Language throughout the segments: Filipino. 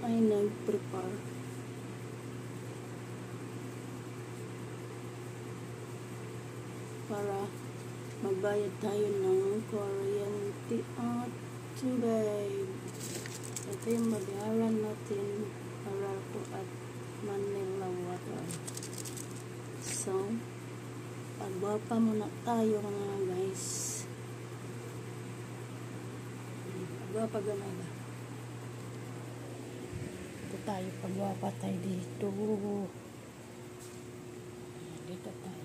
ay nag-prepare. Para magbayad tayo ng kuryente at tubig. Ito yung babayaran natin para po at Manila Water. So, pagbapa muna tayo mga guys. Pagbapa gamay. Ito tayo, pagbapa tayo dito. Dito tayo.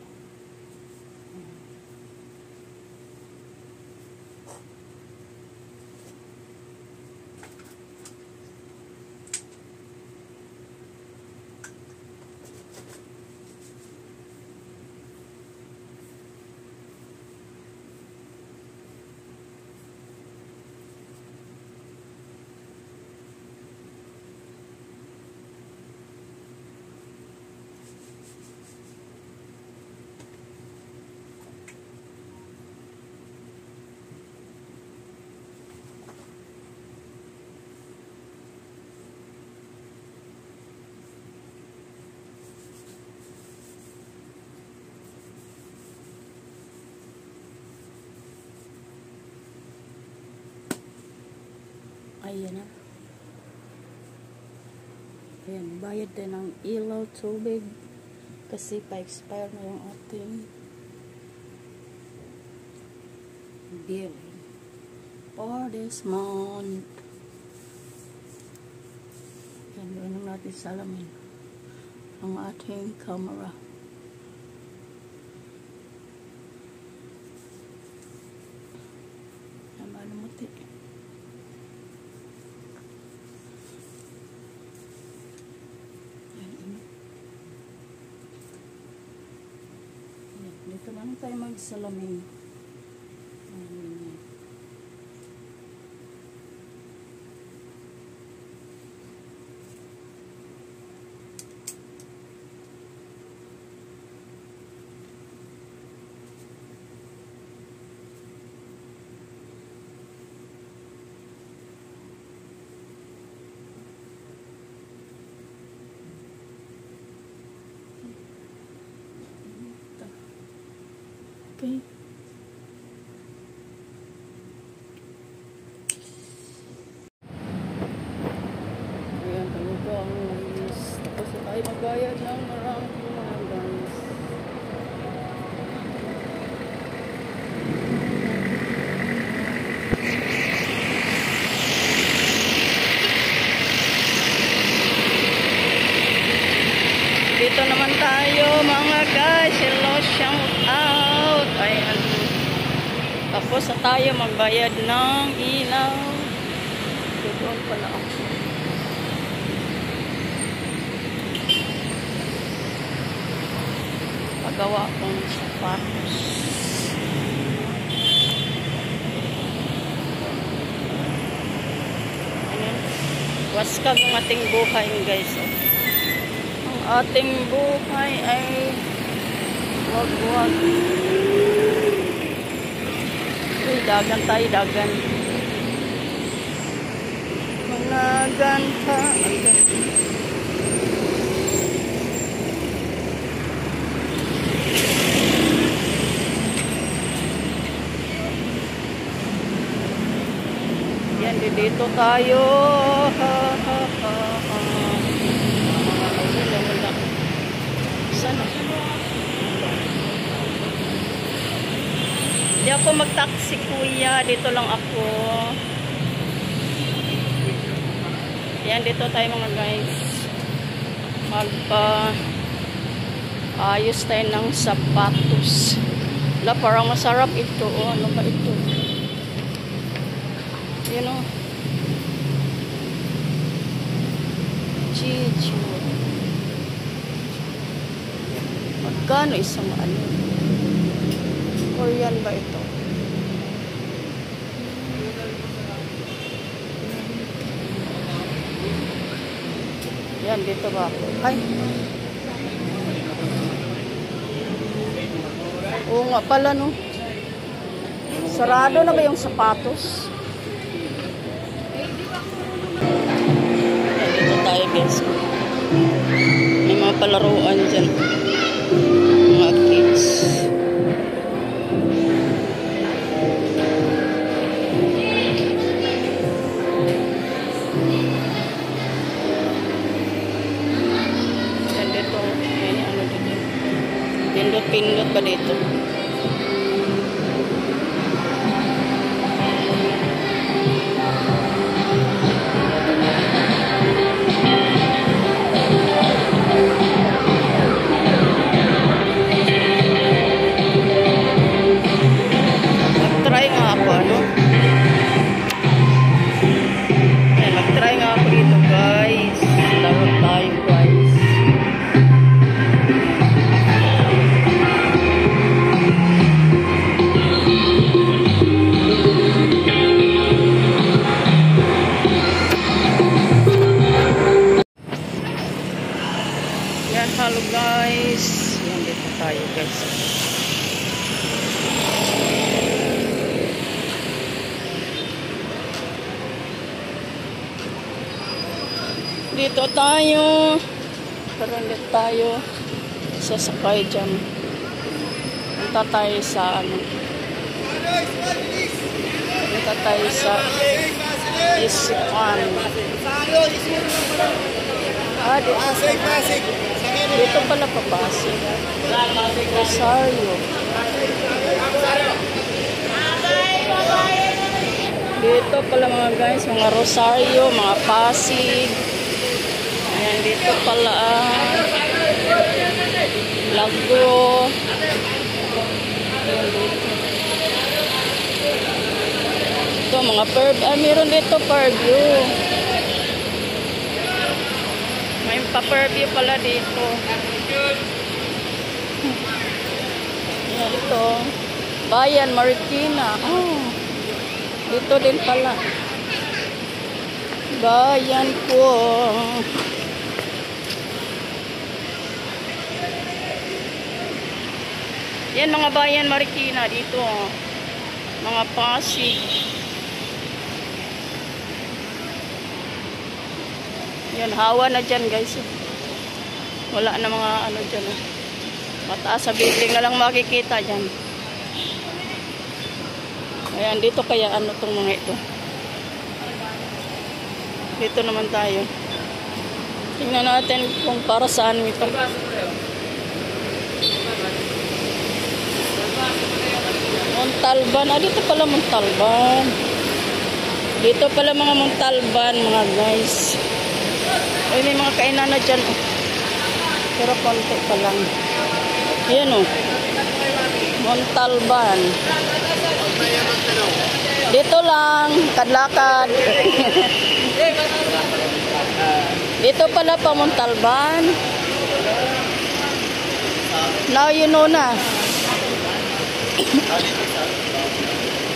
Ayan na. Ayan, bayad din ng ilaw, tubig. Kasi pa-expire na yung ating bill for this month. Ayan, doon natin salamin ang ating camera. Ayan, malumuti. Dito lang tayo magsalamin. Okay. Ayan, taluto ang mais. Tapos na tayo magbayad ng maraming mga guys. Dito naman tayo mga guys. Hello, shout out. Ayan. Tapos na tayo magbayad ng ilaw. Doon pala ako. Pagawa akong sapatos. Ayan. Waskag ang ating buhay guys. Ang ating buhay ay wag-wag. Dagan tayo, dagan. Mga ganta. Yan, dito tayo. Sana. Hindi ako mag-taxi kuya. Dito lang ako. Yan, dito tayo mga guys. Ayos tayo ng sapatos. Wala, parang masarap ito. Oh, ano ba ito? Yan o. Chichu. Magkano isang ano? Korean ba ito? Yan, dito ba ako? Ay! Oo nga pala, no? Sarado na ba yung sapatos? Yan, dito tayo guys. May mga palaruan dyan. Mga kids. Yan dito. May ano dito. Pindot-pindot pa dito. Hello guys, yan dito tayo guys. Dito tayo. Parang dito tayo. Sasakay dyan. Punta tayo sa ano. Punta tayo sa Isipan. Dito pala papasok. Rosario. Dito pala mga guys, mga Rosario, mga Pasig. Ayan, dito pala Lagro. Ayan, dito. Ito mga meron dito Fairview. May pa-Fairview pala dito. Ayan, ito. Bayan Marikina. Oh, dito din pala. Bayan ko. Yan mga Bayan Marikina dito. Mga Pasig. Yan, hawa na dyan guys. Wala na mga ano dyan. Mataas sa building na lang makikita dyan. Ayan, dito kaya ano tong mga ito. Dito naman tayo. Tingnan natin kung para saan ito. Montalban. Dito pala Montalban. Dito pala mga Montalban mga guys. Ay, may mga kainan na dyan. Pero konti pa lang. Ayan o. Montalban. Dito lang. Kadlakad. Dito pala pa Montalban. Now you know na.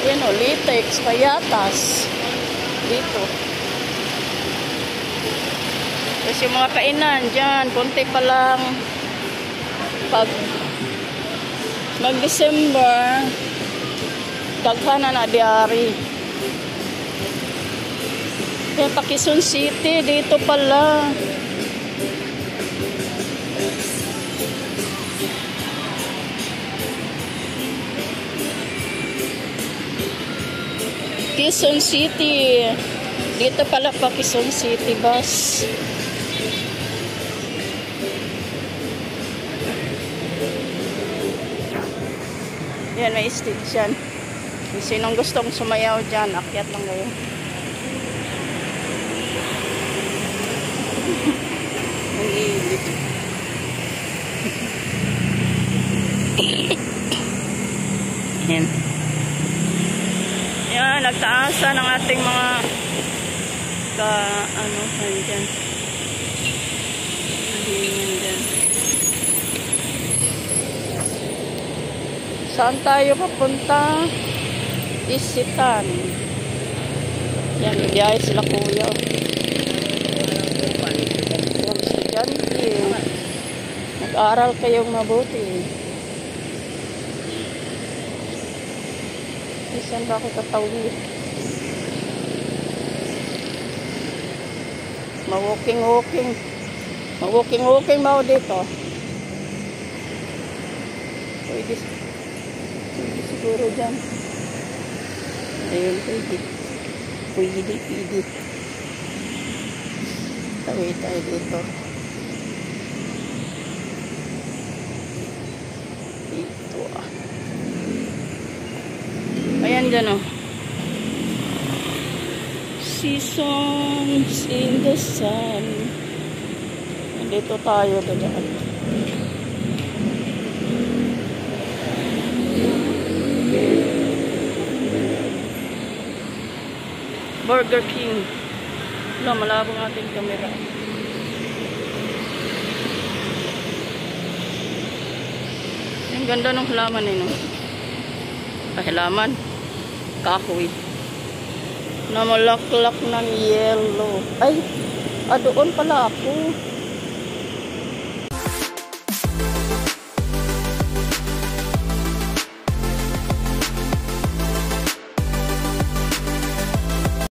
Ayan o. Litex. Payatas. Dito. Tapos yung mga kainan dyan, konti pa lang. Pag mag-December, daghan na diary. Kaya pa Quezon City, dito pala. Quezon City. Dito pala pa Quezon City bus. Yan, may stage dyan. Kung sinong gustong sumayaw dyan, akyat lang kayo. Ang ilit. Yan. Yan, nagtaasa ng ating mga ano, dyan. Dyan. Saan tayo papunta? Isitan. Yan, biyahe sila kuya. Yung estudyante. Mag-aral kayong mabuti. Saan ba ako tatawid? Ma-walking-walking. Ma-walking-walking mo dito. Pwede siguro dyan. Ayun, pwede. Pwede. Tawid tayo dito. Dito ah. Ayan dyan oh. Seasons in the sun. Dito tayo dyan. Burger King. Wala, malabo ng ating camera. Ang ganda ng halaman eh, no? Halaman. Kahoy. Na malaklak ng yellow. Ay, doon pala ako.